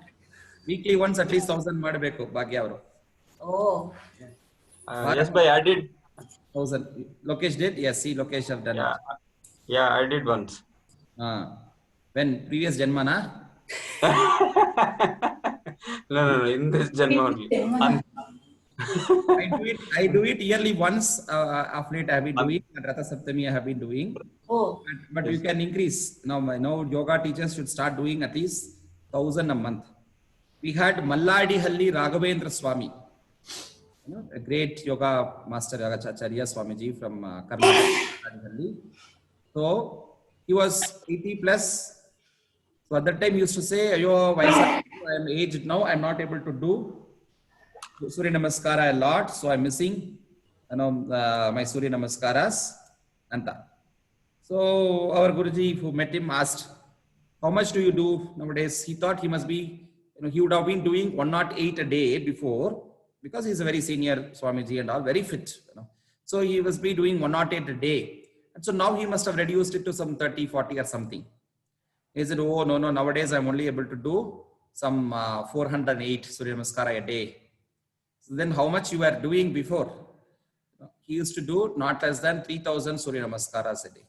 Weekly once at least 1000 ಮಾಡಬೇಕು ಭಾಗ್ಯ ಅವರು. Oh. Yes, bhai, I did. 1000. Lokesh did? Yes, see, Lokesh have done it. Yeah, I did once. When? Previous Janma, na? No, in this Janma only. I do it yearly once. Of late I have been doing, and Ratha Saptami I have been doing. Oh. But you can increase. Now yoga teachers should start doing at least 1000 a month. We had Malladi Halli Raghavendra Swami, a great yoga master, Yogacharya Swamiji from Karnataka. So he was 80 plus. So at that time he used to say, "Ayo, I am aged now. I am not able to do Surya Namaskara a lot, so I'm missing, my Surya Namaskaras." Anta. So our Guruji, who met him, asked, "How much do you do nowadays?" He thought he must be, he would have been doing 108 a day before, because he's a very senior Swamiji and all, very fit. So he must be doing 108 a day. And so now he must have reduced it to some 30, 40 or something. He said, "Oh, no, nowadays I'm only able to do some 408 Surya Namaskara a day." So then how much you were doing before? He used to do not less than 3000 Surya Namaskaras a day.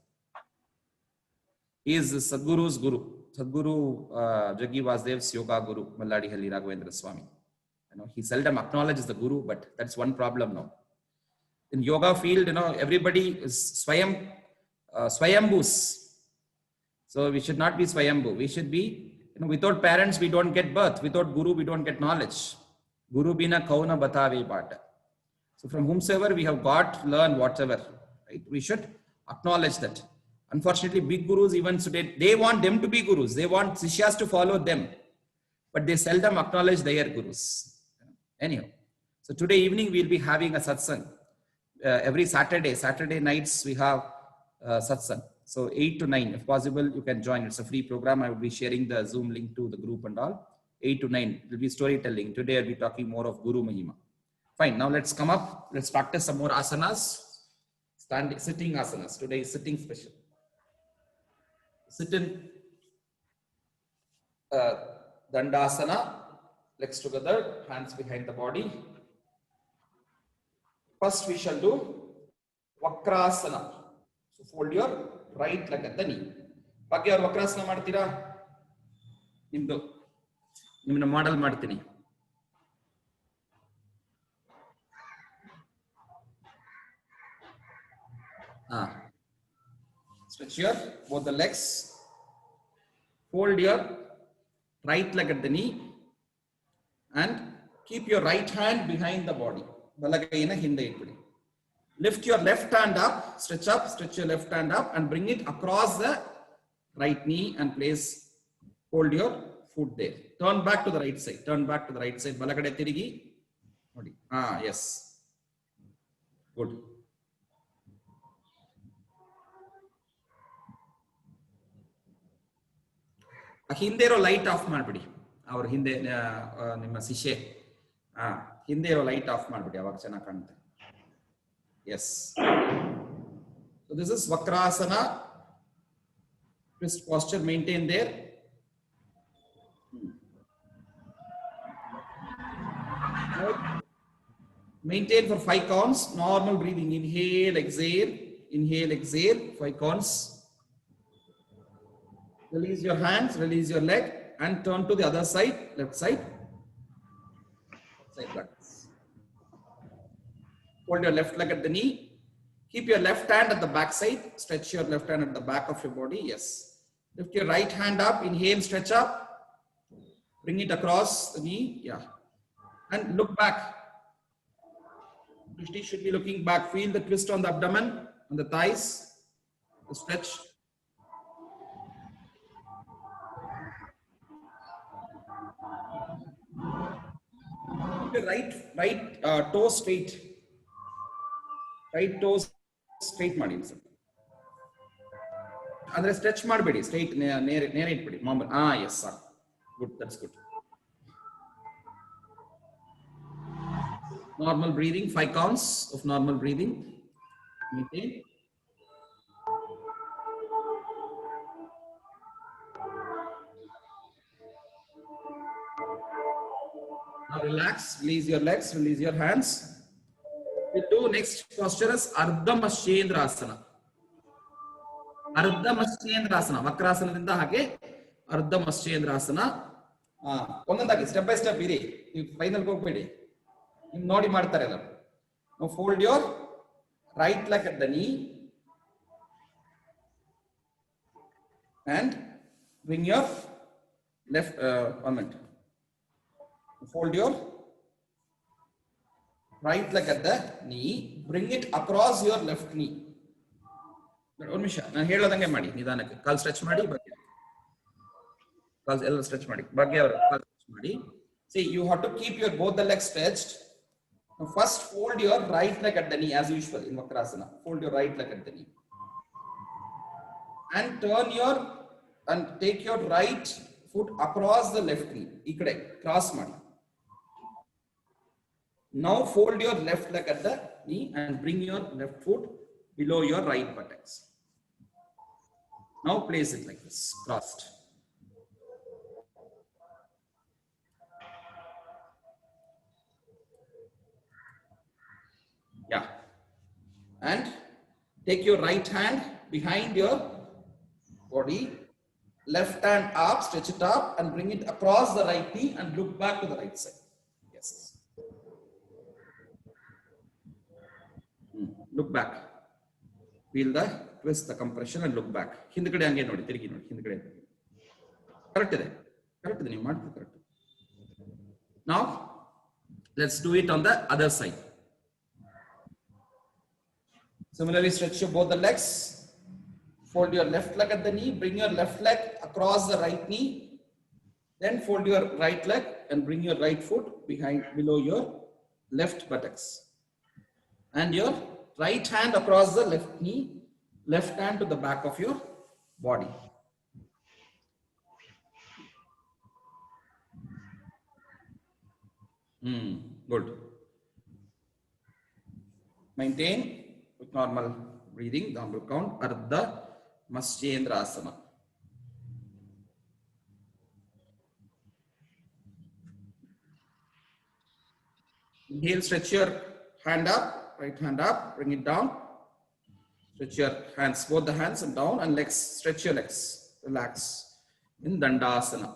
He is Sadguru's Guru. Sadguru Jaggi Vasudev's yoga guru, Malladi Halli Raghavendra Swami. He seldom acknowledges the Guru, but that's one problem now. In yoga field, everybody is Swayambhus. So we should not be Swayambhu. We should be, without parents, we don't get birth. Without Guru, we don't get knowledge. Guru bina kauna batave bata. So from whomsoever we have got, learn whatever. Right? We should acknowledge that. Unfortunately, big gurus even today, they want them to be gurus. They want Sishyas to follow them, but they seldom acknowledge their gurus. Anyhow, so today evening we'll be having a satsang. Every Saturday nights we have satsang. So 8 to 9, if possible, you can join. It's a free program. I will be sharing the Zoom link to the group and all. 8 to 9 will be storytelling. Today I'll be talking more of Guru Mahima. Fine. Now let's come up. Let's practice some more asanas. Standing, sitting asanas. Today is sitting special. Sit in Dandasana. Legs together, hands behind the body. First we shall do Vakrasana. So fold your right leg at the knee. Bhagya or Vakrasana ಮಾಡ್ತೀರಾ? ನಿಮ್ಮನ್ನ ಮಾಡಲ್ ಮಾಡ್ತೀನಿ. Stretch your both the legs. Fold your right leg at the knee and keep your right hand behind the body. ಬಲಗೈನ ಹಿಂದೆ ಇಟ್ಬಿಡಿ. Lift your left hand up, stretch your left hand up and bring it across the right knee and hold your foot there. Turn back to the right side. ಬಲಗಡೆ ತಿರುಗಿ ನೋಡಿ. Yes. Good. ಹಿಂದೆ ಇರೋ light off ಮಾಡ್ಬಿಡಿ. ಅವ್ರ ಹಿಂದೆ ನಿಮ್ಮ ಶಿಷ್ಯೆ ಹಿಂದೆ ಇರೋ ಲೈಟ್ ಆಫ್ ಮಾಡ್ಬಿಡಿ, ಅವಾಗ ಚೆನ್ನಾಗಿ ಕಾಣುತ್ತೆ. Yes. So this is Vakrasana. Twist posture, maintain there. Maintain for 5 counts. Normal breathing. Inhale, exhale. Inhale, exhale. 5 counts. Release your hands, release your leg, and turn to the other side, left side. Side practice. Hold your left leg at the knee. Keep your left hand at the back side. Stretch your left hand at the back of your body. Yes. Lift your right hand up. Inhale, stretch up. Bring it across the knee. Yeah. And look back. Drishti should be looking back. Feel the twist on the abdomen, on the thighs. The stretch. Right toe straight. Right toes straight ಮಾಡಿ sir. ಅಂದ್ರೆ stretch ಮಾಡಬೇಡಿ, straight ನೇರ ಇಟ್ಬಿಡಿ ಮಾಮೂಲಿ. Yes sir, good, that's good. Normal breathing, 5 counts of normal breathing. Maintain. Now relax, release your legs, release your hands. We'll do next posture as Ardha Matsyendrasana. Ardha Matsyendrasana. Vakrasanaದಿಂದ ಹಾಗೆ Ardha Matsyendrasana. ಒಂದೊಂದಾಗಿ step by step ಇರಿ, ನೀವು final ಹೋಗ್ಬೇಡಿ, ನಿಮ್ ನೋಡಿ ಮಾಡ್ತಾರೆ ಎಲ್ಲ. Now fold your right leg at the knee and bring your left fold your right leg at the knee, bring it across your left knee. ಒಂದು ನಿಮಿಷ ನಾನು ಹೇಳೋದಂಗೆ ಮಾಡಿ, ನಿಧಾನಕ್ಕೆ ಕಾಲ್ ಸ್ಟ್ರೆಚ್ ಮಾಡಿ, ಬಗ್ಗೆ ಕಾಲ್ ಎಲ್ಲ ಸ್ಟ್ರೆಚ್ ಮಾಡಿ, ಬಗ್ಗೆ ಅವರು ಕಾಲ್ ಸ್ಟ್ರೆಚ್ ಮಾಡಿ. See, you have to keep your both the legs stretched. Now first fold your right leg at the knee as usual in Vakrasana. Fold your right leg at the knee and take your right foot across the left knee. ಈ ಕಡೆ cross ಮಾಡಿ. Now fold your left leg at the knee and bring your left foot below your right buttocks. Now place it like this, crossed. Yeah. And take your right hand behind your body, left hand up, stretch it up and bring it across the right knee and look back to the right side. Yes. Look back. Feel the twist, the compression and look back. ಹಿಂದ್ಗಡೆ ಹಂಗೆ ನೋಡಿ, ತಿರುಗಿ ನೋಡಿ, ಹಿಂದ್ಗಡೆ. Correct ಇದೆ ನೀವು ಮಾಡ್ತೀವಿ correct. Now let's do it on the other side. Similarly, stretch both the legs. Fold your left leg at the knee, bring your left leg across the right knee, then fold your right leg and bring your right foot below your left buttocks. And your right hand across the left knee, left hand to the back of your body. Good. Maintain with normal breathing, the number count, Ardha Matsyendrasana. Inhale, stretch your hand up, right hand up, bring it down. Stretch your hands, both the hands and down, and legs, stretch your legs, relax in Dandasana.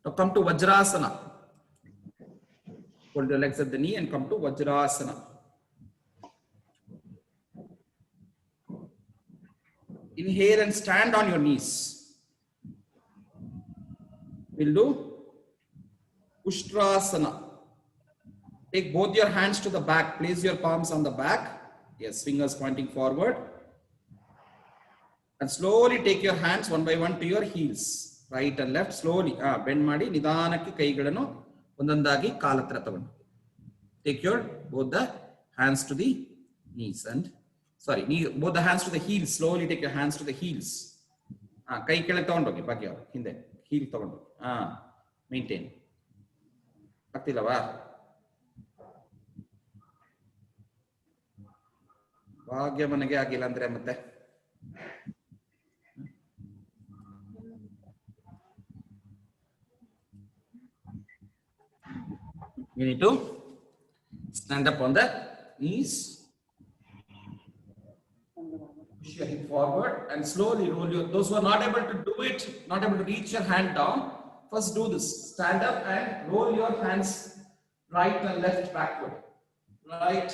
Now come to Vajrasana. Hold your legs at the knee and come to Vajrasana. Inhale and stand on your knees. We'll do Ushtrasana. Take both your hands to the back. Place your palms on the back. Yes, fingers pointing forward. And slowly take your hands one by one to your heels. Right and left, slowly. Bend madi, nidanaki kaigalanu ondondagi kalatra tavandu. Take your both the hands to the knees and both the hands to the heels. Slowly take your hands to the heels. Kai kela tavandogi bagya hinde heel tavandu. Maintain. Aktilava. ಭಾಗ್ಯ ಮನೆಗೆ ಆಗಿಲ್ಲ ಅಂದ್ರೆ ಮತ್ತೆ you need to stand up on the knees, push your hip forward and slowly roll your, those who are not able to do it, not able to reach your hand down, first do this, stand up and roll your hands right and left backward, right,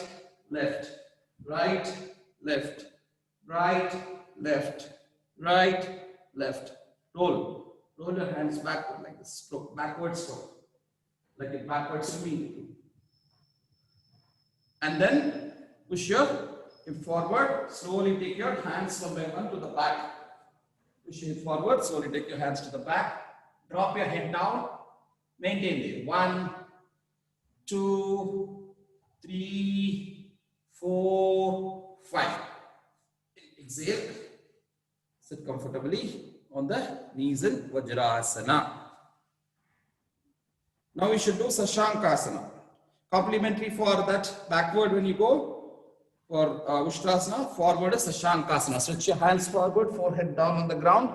left, right, left, right, left, right, left. Roll your hands backward like this, backward stroke, like a backward swing. And then push your hip forward, slowly take your hands from one to the back. Push your hip forward, slowly take your hands to the back, drop your head down, maintain there. 1, 2, 3, 4, 5. Exhale. Sit comfortably on the knees in Vajrasana. Now we should do Sashankasana. Complementary for that backward when you go for Ushtrasana, forward is Sashankasana. Stretch your hands forward, forehead down on the ground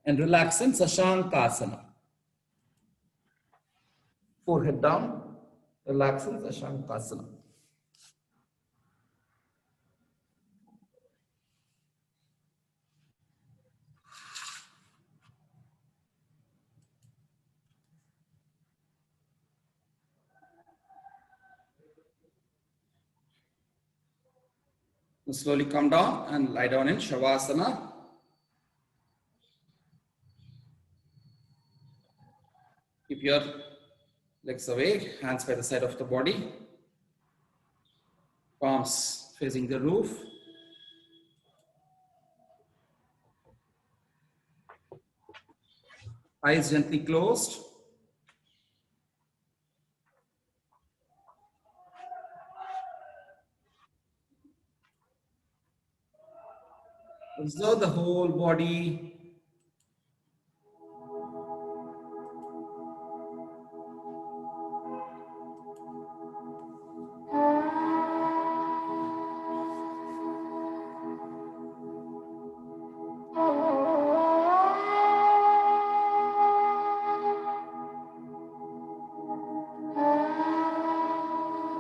and relax in Sashankasana. Forehead down, relax in Sashankasana. Slowly come down and lie down in Shavasana. Keep your legs away, hands by the side of the body, palms facing the roof. Eyes gently closed. Observe the whole body.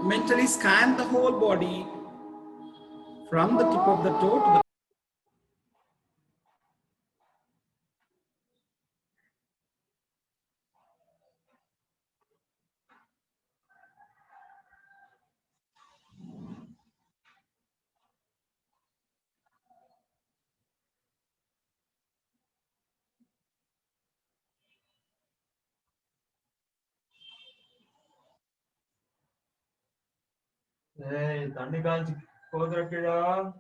Mentally scan the whole body from the tip of the toe to the Hey, தண்ணி காஞ்சி Kodrakira.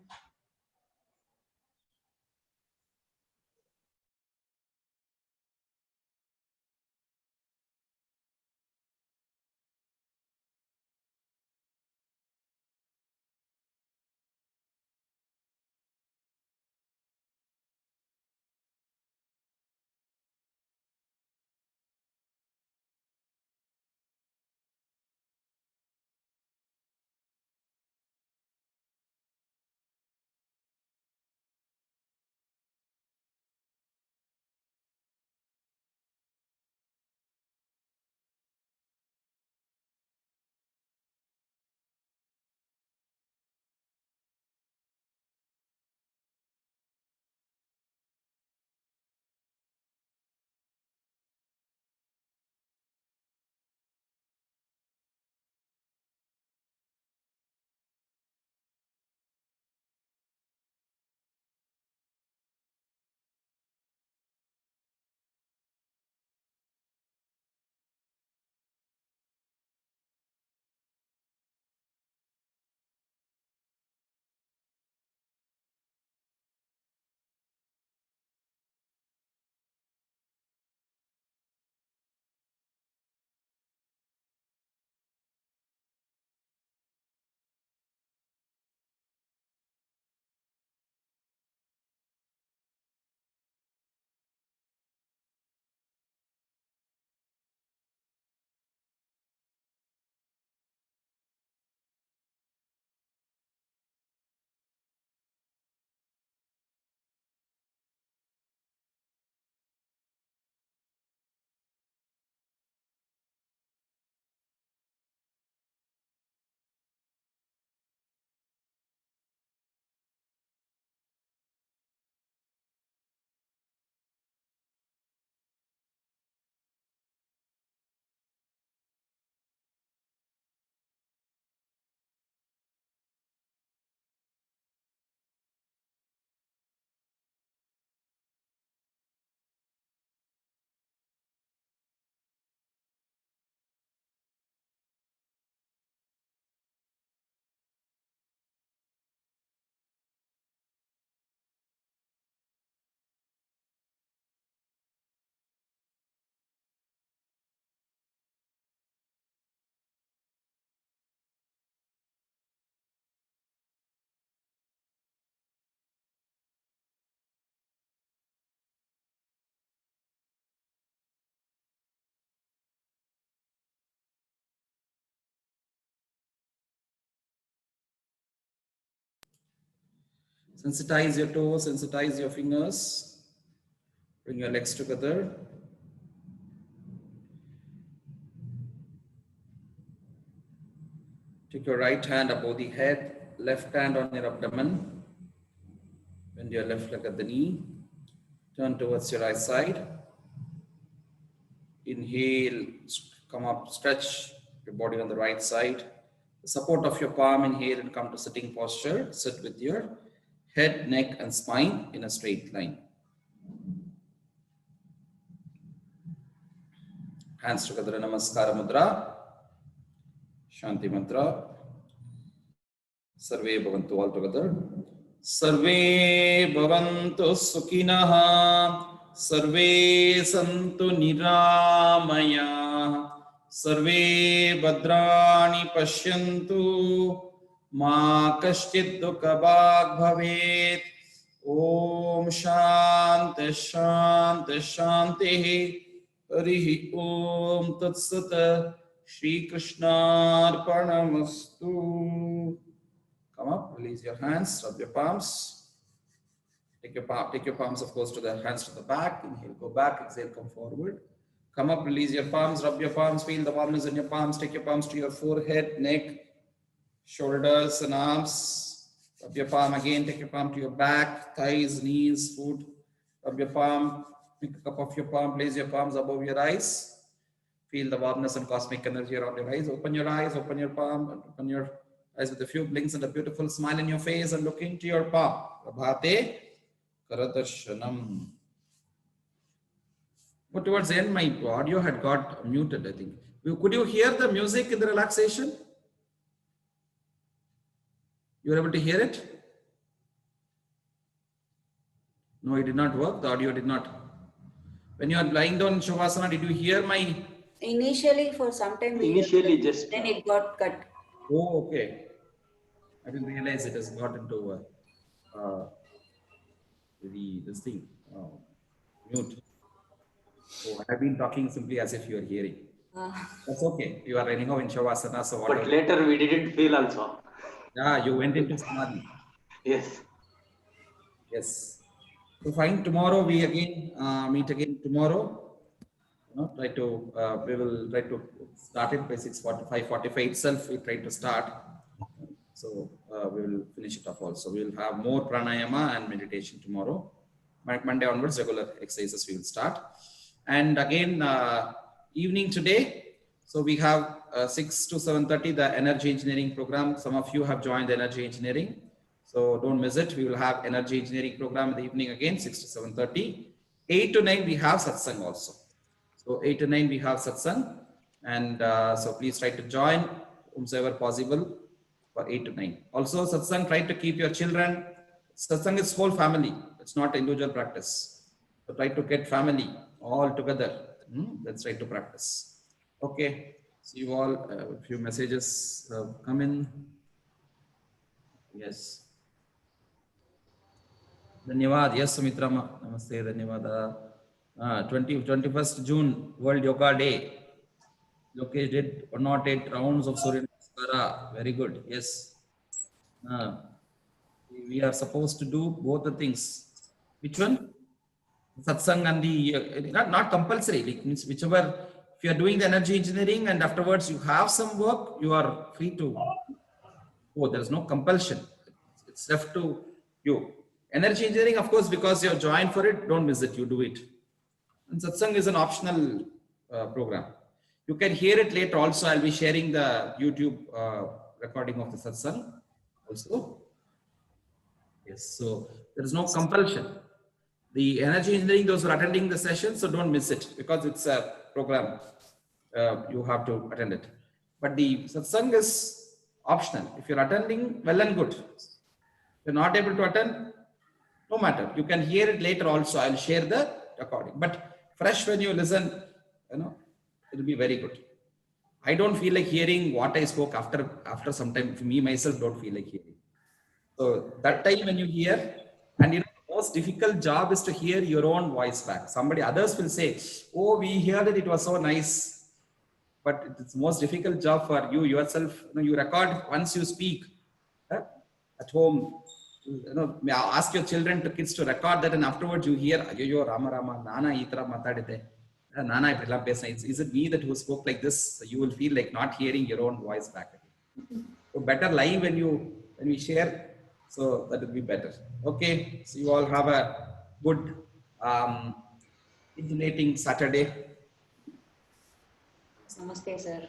Sensitize your toes, sensitize your fingers. Bring your legs together. Take your right hand above the head, left hand on your abdomen. Bend your left leg at the knee. Turn towards your right side. Inhale, come up, stretch your body on the right side. The support of your palm, inhale and come to sitting posture. Sit with your head, neck and spine in a straight line. Hands together in Namaskara Mudra. Shanti Mantra. Sarve Bhavantu all together. Sarve Bhavantu Sukhinaha. Sarve Santu Niramaya. Sarve Bhadrani Pashyantu. Ma Kashchid Dukha Bhag Bhavet. Om Shanti Shanti Shanti. Harihi Om Tat Sat. Shri Krishnarpanamastu. Come up, release your hands, rub your palms. Take your palms, of course, to the hands to the back. Inhale, go back, exhale, come forward. Come up, release your palms, rub your palms, feel the warmness in your palms. Take your palms to your forehead, neck, shoulders, and arms. Rub your palm again, take your palm to your back, thighs, knees, foot. Rub your palm, make a cup of your palm, place your palms above your eyes. Feel the warmness and cosmic energy around your eyes. Open your eyes, open your palm, and open your eyes with a few blinks and a beautiful smile in your face and look into your palm. Prabhate Karadarshanam. But towards the end, my audio had got muted, I think. Could you hear the music in the relaxation? You were able to hear it? No, it did not work. The audio did not. When you are lying down in Shavasana, did you hear my? Initially, for some time, we Initially, heard, just then it got cut. Oh, okay. I didn't realize it has got into this thing, mute. So I have been talking simply as if you are hearing. That's okay. You are anyhow in Shavasana, so but whatever. later we didn't feel also. Yeah, you went into Samadhi. Yes. Yes. So fine. Tomorrow we again meet again tomorrow. We will try to start it by 6:45, 45 itself. We try to start. So we will finish it off also. We will have more pranayama and meditation tomorrow. Monday onwards, regular exercises we will start. And again, evening today. So we have 6 to 7:30, the energy engineering program. Some of you have joined the energy engineering. So don't miss it. We will have energy engineering program in the evening again, 6 to 7:30. 8 to 9, we have satsang also. So 8 to 9, we have satsang. And so please try to join whomsoever possible for 8 to 9. Also satsang, try to keep your children. Satsang is whole family. It's not individual practice. So try to get family all together. Let's try to practice. Okay. See you all. A few messages come in. Yes. Dhanyavad. Yes, Sumitra. Namaste. Dhanyavad. 21st June, World Yoga Day. Lokesh did 108 rounds of Surya Namaskara. Very good. Yes. We are supposed to do both the things. Which one? Satsang and the, not compulsory. It means whichever, if you are doing the energy engineering and afterwards you have some work, you are free to go. There is no compulsion. It's left to you. Energy engineering, of course, because you are joined for it, don't miss it. You do it. And satsang is an optional program. You can hear it later also. I'll be sharing the YouTube recording of the satsang also. Yes, so there is no compulsion. The energy engineering, those who are attending the session, so don't miss it because it's a program. You have to attend it. But the satsang is optional. If you're attending, well and good. If you're not able to attend, no matter. You can hear it later also. I'll share the recording. But fresh when you listen, it'll be very good. I don't feel like hearing what I spoke after some time. For me, myself, don't feel like hearing. So that time when you hear, and the most difficult job is to hear your own voice back. Others will say, oh, we heard it, it was so nice. But it's the most difficult job for you yourself. You record once you speak at home. Ask your kids to record that, and afterwards you hear, Ayo, Rama Rama, Nana Itra Matadite. Nana, is it me that who spoke like this? So you will feel like not hearing your own voice back again. So better live when we share. So that will be better. Okay. So you all have a good illuminating Saturday. Namaste, sir.